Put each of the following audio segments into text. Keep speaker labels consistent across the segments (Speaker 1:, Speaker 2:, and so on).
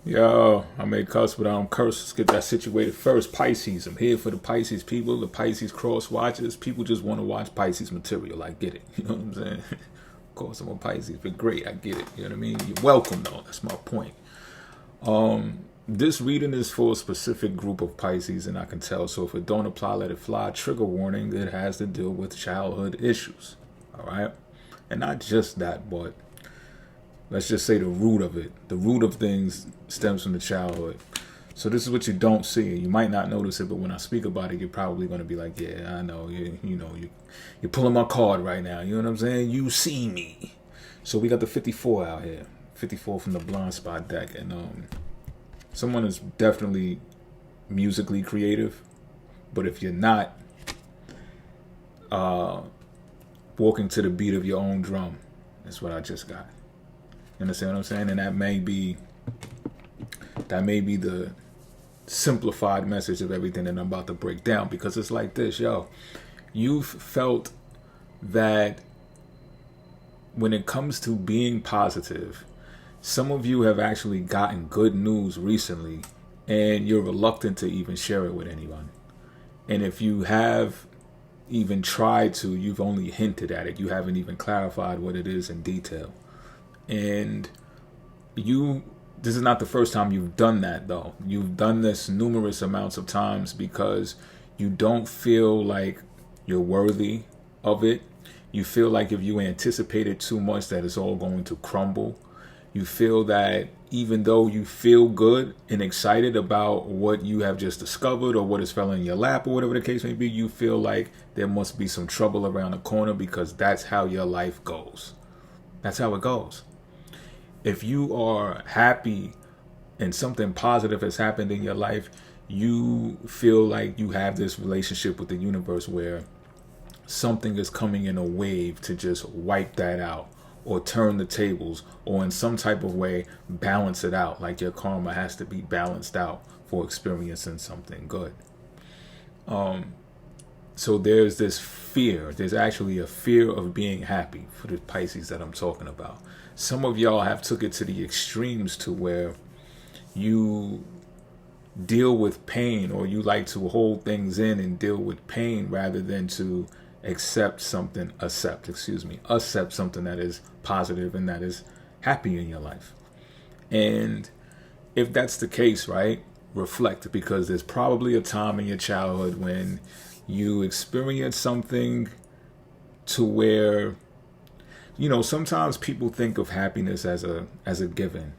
Speaker 1: Yo, I may cuss, but I don't curse. Let's get that situated first. Pisces. I'm here for the Pisces people, the Pisces cross watchers. People just want to watch Pisces material. I get it. You know what I'm saying? Of course, I'm a Pisces, but great. I get it. You know what I mean? You're welcome, though. That's my point. This reading is for a specific group of Pisces, and I can tell. So if it don't apply, let it fly. Trigger warning, it has to deal with childhood issues. All right? And not just that, but let's just say the root of it. The root of things stems from the childhood. So this is what you don't see. You might not notice it, but when I speak about it, you're probably going to be like, yeah, I know. You're pulling my card right now. You know what I'm saying? You see me. So we got the 54 out here. 54 from the blind spot deck. And someone is definitely musically creative. But if you're not walking to the beat of your own drum, that's what I just got. You understand what I'm saying? And that may be the simplified message of everything that I'm about to break down, because it's like this, yo. You've felt that when it comes to being positive, some of you have actually gotten good news recently and you're reluctant to even share it with anyone. And if you have even tried to, you've only hinted at it. You haven't even clarified what it is in detail. And this is not the first time you've done that, though. You've done this numerous amounts of times because you don't feel like you're worthy of it. You feel like if you anticipated too much, that it's all going to crumble. You feel that even though you feel good and excited about what you have just discovered or what has fell in your lap or whatever the case may be, you feel like there must be some trouble around the corner, because that's how your life goes. That's how it goes. If you are happy and something positive has happened in your life, you feel like you have this relationship with the universe where something is coming in a wave to just wipe that out or turn the tables or in some type of way balance it out. Like your karma has to be balanced out for experiencing something good. So there's this fear. There's actually a fear of being happy for the Pisces that I'm talking about. Some of y'all have took it to the extremes to where you deal with pain, or you like to hold things in and deal with pain rather than to accept something that is positive and that is happy in your life. And if that's the case, right, reflect, because there's probably a time in your childhood when you experience something to where, sometimes people think of happiness as a given,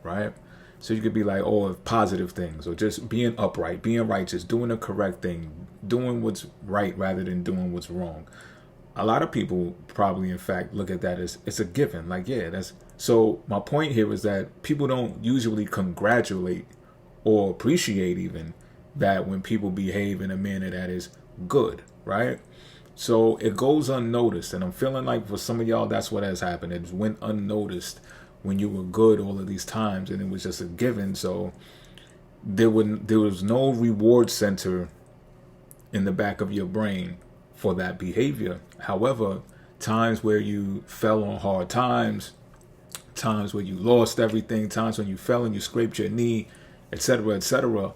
Speaker 1: right? So you could be like, oh, positive things, or just being upright, being righteous, doing the correct thing, doing what's right rather than doing what's wrong. A lot of people probably, in fact, look at that as it's a given. Like, yeah, that's so. My point here is that people don't usually congratulate or appreciate even that when people behave in a manner that is good, right? So it goes unnoticed, and I'm feeling like for some of y'all, that's what has happened. It went unnoticed when you were good all of these times, and it was just a given. So there was no reward center in the back of your brain for that behavior. However, times where you fell on hard times, times where you lost everything, times when you fell and you scraped your knee, etc., etc.,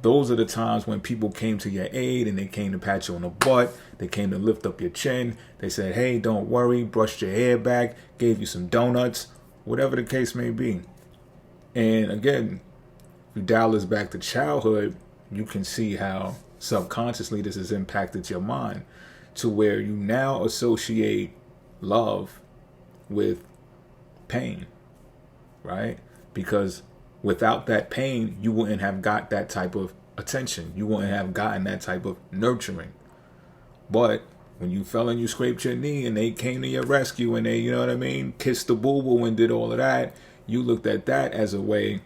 Speaker 1: those are the times when people came to your aid, and they came to pat you on the butt. They came to lift up your chin. They said, hey, don't worry, brushed your hair back, gave you some donuts, whatever the case may be. And again, if you dial this back to childhood, you can see how subconsciously this has impacted your mind to where you now associate love with pain, right? Because without that pain, you wouldn't have got that type of attention. You wouldn't have gotten that type of nurturing. But when you fell and you scraped your knee and they came to your rescue and they, kissed the boo-boo and did all of that, you looked at that as a way,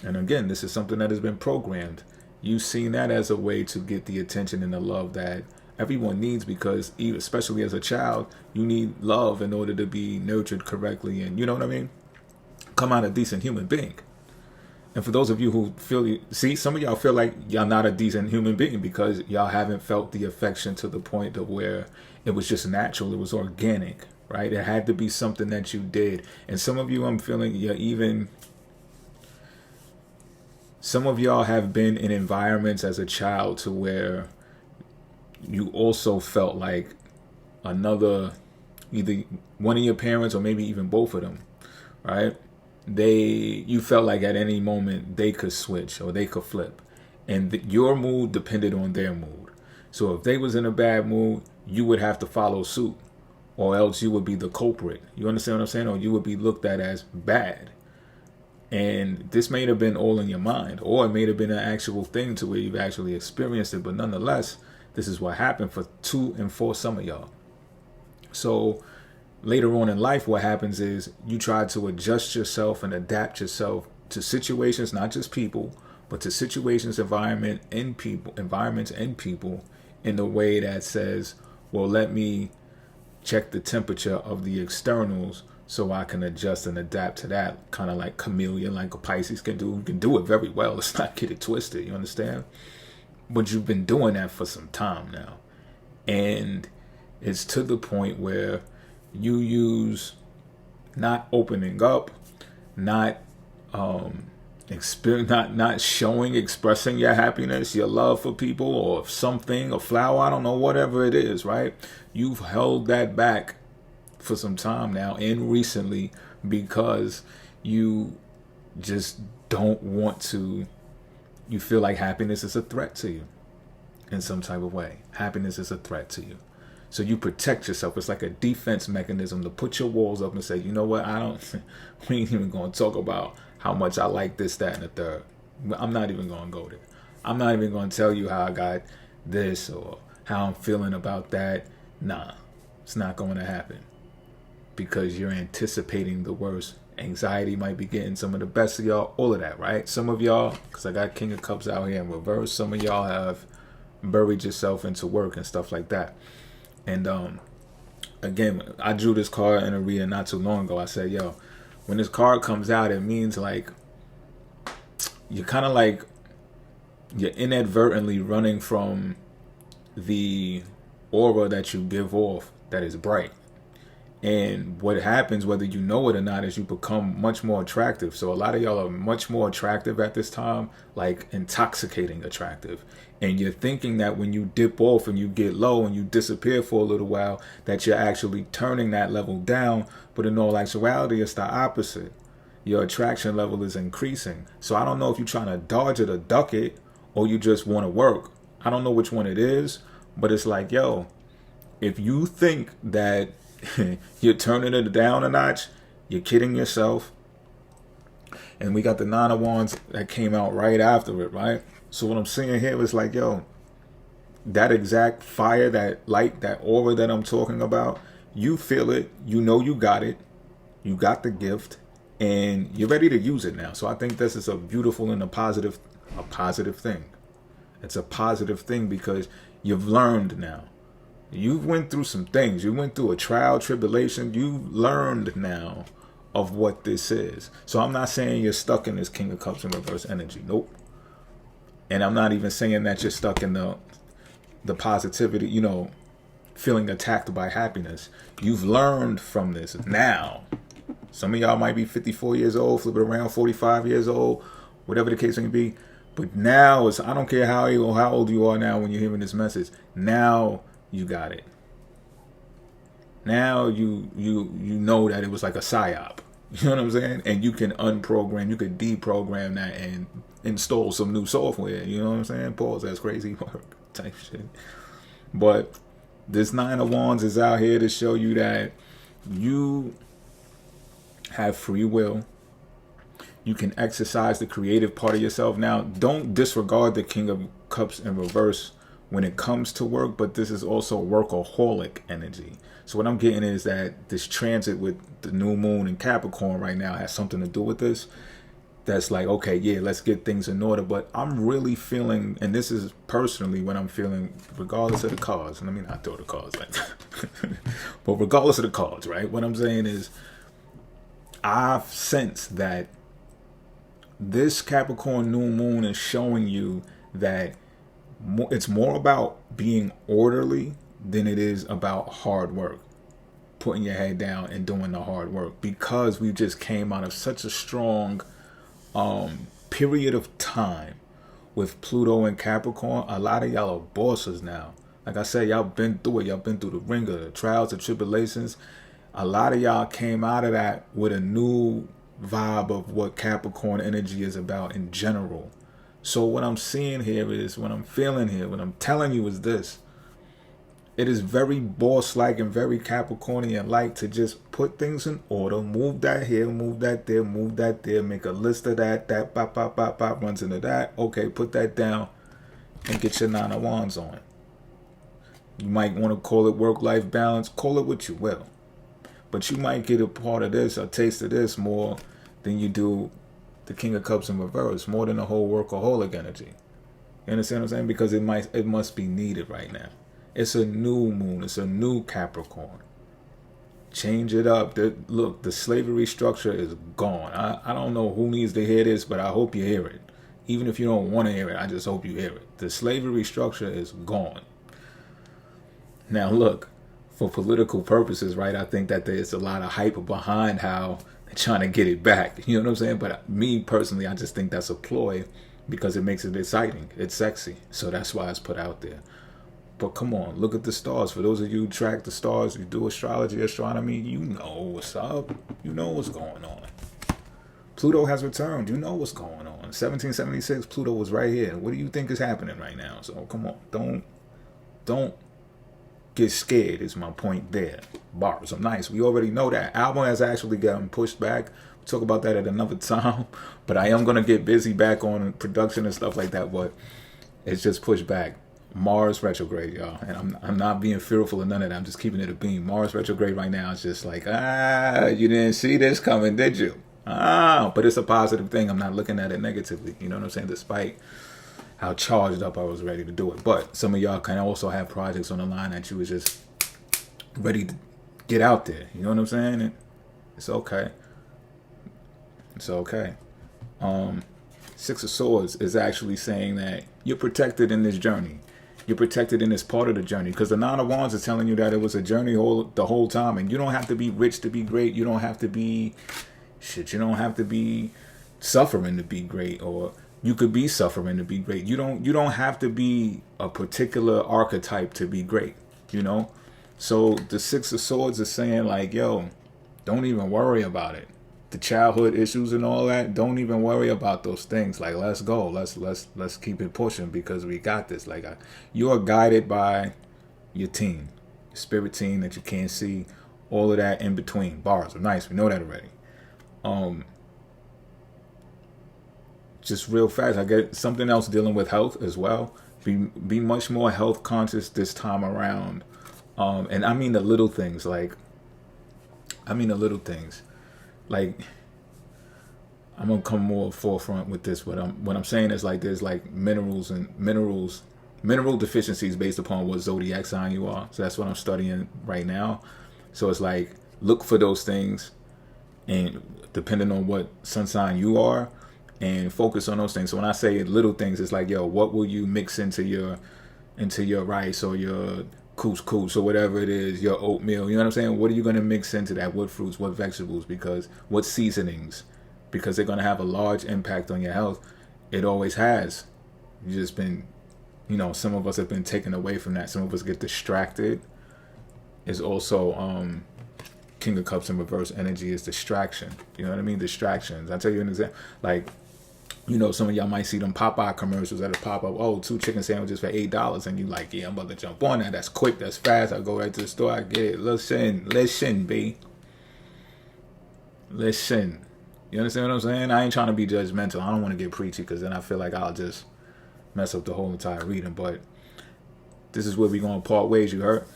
Speaker 1: and again, this is something that has been programmed. You've seen that as a way to get the attention and the love that everyone needs, because especially as a child, you need love in order to be nurtured correctly and, come out a decent human being. And for those of you who some of y'all feel like y'all not a decent human being because y'all haven't felt the affection to the point of where it was just natural, it was organic, right? It had to be something that you did. And some of you, I'm feeling, you're even Some of y'all have been in environments as a child to where you also felt like either one of your parents or maybe even both of them, right? You felt like at any moment they could switch or they could flip, and your mood depended on their mood. So if they was in a bad mood, you would have to follow suit, or else you would be the culprit. You understand what I'm saying? Or you would be looked at as bad. And this may have been all in your mind, or it may have been an actual thing to where you've actually experienced it. But nonetheless, this is what happened for 2 and 4 some of y'all. So later on in life, what happens is you try to adjust yourself and adapt yourself to situations, not just people, but to situations, environments and people in a way that says, well, let me check the temperature of the externals so I can adjust and adapt to that, kind of like chameleon, like a Pisces can do. You can do it very well. Let's not get it twisted. You understand? But you've been doing that for some time now. And it's to the point where you use not opening up, not expressing your happiness, your love for people, or something, a flower, I don't know, whatever it is, right? You've held that back for some time now and recently because you just don't want to. You feel like happiness is a threat to you in some type of way. Happiness is a threat to you. So you protect yourself. It's like a defense mechanism to put your walls up and say, you know what, we ain't even going to talk about how much I like this, that, and the third. I'm not even going to go there. I'm not even going to tell you how I got this or how I'm feeling about that. Nah, it's not going to happen because you're anticipating the worst. Anxiety might be getting some of the best of y'all, all of that, right? Some of y'all, because I got King of Cups out here in reverse, some of y'all have buried yourself into work and stuff like that. And again, I drew this card in a reading not too long ago. I said, yo, when this card comes out, it means like you're kind of like you're inadvertently running from the aura that you give off that is bright. And what happens, whether you know it or not, is you become much more attractive. So a lot of y'all are much more attractive at this time, like intoxicating attractive. And you're thinking that when you dip off and you get low and you disappear for a little while, that you're actually turning that level down. But in all actuality, it's the opposite. Your attraction level is increasing. So I don't know if you're trying to dodge it or duck it, or you just want to work. I don't know which one it is, but it's like, yo, if you think that you're turning it down a notch, you're kidding yourself. And we got the 9 of Wands that came out right after it, right? So what I'm seeing here is like, yo, that exact fire, that light, that aura that I'm talking about, you feel it, you know you got it, you got the gift, and you're ready to use it now. So I think this is a beautiful and a positive thing. It's a positive thing because you've learned now. You went through some things. You went through a trial, tribulation. You learned now of what this is. So I'm not saying you're stuck in this King of Cups in reverse energy. Nope. And I'm not even saying that you're stuck in the positivity, feeling attacked by happiness. You've learned from this now. Some of y'all might be 54 years old, flipping around 45 years old, whatever the case may be. But now, I don't care how old you are now when you're hearing this message. Now you got it. Now you know that it was like a psyop. You know what I'm saying? And you can unprogram, you can deprogram that and install some new software. You know what I'm saying? Pause, that's crazy work type shit. But this 9 of Wands is out here to show you that you have free will. You can exercise the creative part of yourself. Now, don't disregard the King of Cups in reverse when it comes to work, but this is also workaholic energy. So what I'm getting is that this transit with the new moon in Capricorn right now has something to do with this. That's like, okay, yeah, let's get things in order. But I'm really feeling, and this is personally what I'm feeling, regardless of the cards. Let me not throw the cards like that. But regardless of the cards, right? What I'm saying is I've sensed that this Capricorn new moon is showing you that it's more about being orderly than it is about hard work, putting your head down and doing the hard work, because we just came out of such a strong period of time with Pluto and Capricorn, a lot of y'all are bosses now. Like I said, y'all been through it. Y'all been through the ringer, the trials, the tribulations. A lot of y'all came out of that with a new vibe of what Capricorn energy is about in general. So what I'm seeing here is, what I'm feeling here, what I'm telling you is this. It is very boss-like and very Capricornian-like to just put things in order, move that here, move that there, move that there, make a list of that bop, bop, bop, bop, runs into that. Okay, put that down and get your 9 of Wands on. You might want to call it work-life balance, call it what you will. But you might get a part of this, a taste of this more than you do the King of Cups in reverse, more than the whole workaholic energy. You understand what I'm saying? Because it must be needed right now. It's a new moon. It's a new Capricorn. Change it up. Look, the slavery structure is gone. I don't know who needs to hear this, but I hope you hear it. Even if you don't want to hear it, I just hope you hear it. The slavery structure is gone. Now, look, for political purposes, right, I think that there's a lot of hype behind how they're trying to get it back. You know what I'm saying? But me, personally, I just think that's a ploy because it makes it exciting. It's sexy. So that's why it's put out there. But come on, look at the stars. For those of you who track the stars, you do astrology, astronomy, you know what's up. You know what's going on. Pluto has returned. You know what's going on. 1776, Pluto was right here. What do you think is happening right now? So come on, don't get scared is my point there. Bars, I'm nice. We already know that. Album has actually gotten pushed back. We'll talk about that at another time. But I am going to get busy back on production and stuff like that. But it's just pushed back. Mars retrograde, y'all. And I'm not being fearful of none of that. I'm just keeping it a beam. Mars retrograde right now is just like, you didn't see this coming, did you? But it's a positive thing. I'm not looking at it negatively. You know what I'm saying? Despite how charged up I was ready to do it. But some of y'all can also have projects on the line that you was just ready to get out there. You know what I'm saying? And it's okay. It's okay. Six of Swords is actually saying that you're protected in this journey. You're protected in this part of the journey. Because the 9 of Wands is telling you that it was a journey the whole time. And you don't have to be rich to be great. You don't have to be... you don't have to be suffering to be great. Or you could be suffering to be great. You don't have to be a particular archetype to be great. You know? So the 6 of Swords is saying like, yo, don't even worry about it. The childhood issues and all that, don't even worry about those things. Like, let's go. Let's keep it pushing because we got this. Like, you are guided by your team, your spirit team that you can't see, all of that in between. Bars are nice. We know that already. Just real fast, I get something else dealing with health as well. Be much more health conscious this time around. And I mean the little things. Like, Like, I'm gonna come more forefront with this. What I'm saying is like there's like mineral deficiencies based upon what zodiac sign you are. So that's what I'm studying right now. So it's like look for those things, and depending on what sun sign you are, and focus on those things. So when I say little things, it's like, yo, what will you mix into your rice or your couscous or whatever it is, your oatmeal, you know what I'm saying? What are you going to mix into that? What fruits, what vegetables, because what seasonings, because they're going to have a large impact on your health. It always has. You just been, some of us have been taken away from that. Some of us get distracted. Is also King of Cups in reverse energy is distraction. You know what I mean? Distractions. I'll tell you an example. Like, some of y'all might see them Popeye commercials that'll pop up, 2 chicken sandwiches for $8. And you like, yeah, I'm about to jump on that. That's quick. That's fast. I go right to the store. I get it. Listen, B. Listen. You understand what I'm saying? I ain't trying to be judgmental. I don't want to get preachy because then I feel like I'll just mess up the whole entire reading. But this is where we're going to part ways, you heard?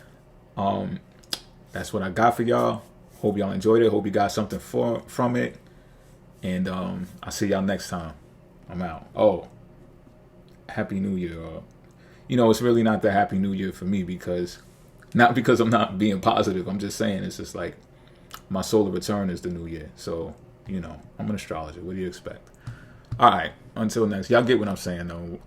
Speaker 1: That's what I got for y'all. Hope y'all enjoyed it. Hope you got something from it. And I'll see y'all next time. I'm out. Oh, Happy New Year. It's really not the Happy New Year for me not because I'm not being positive. I'm just saying it's just like my solar return is the new year. So, I'm an astrologer. What do you expect? All right. Until next. Y'all get what I'm saying, though.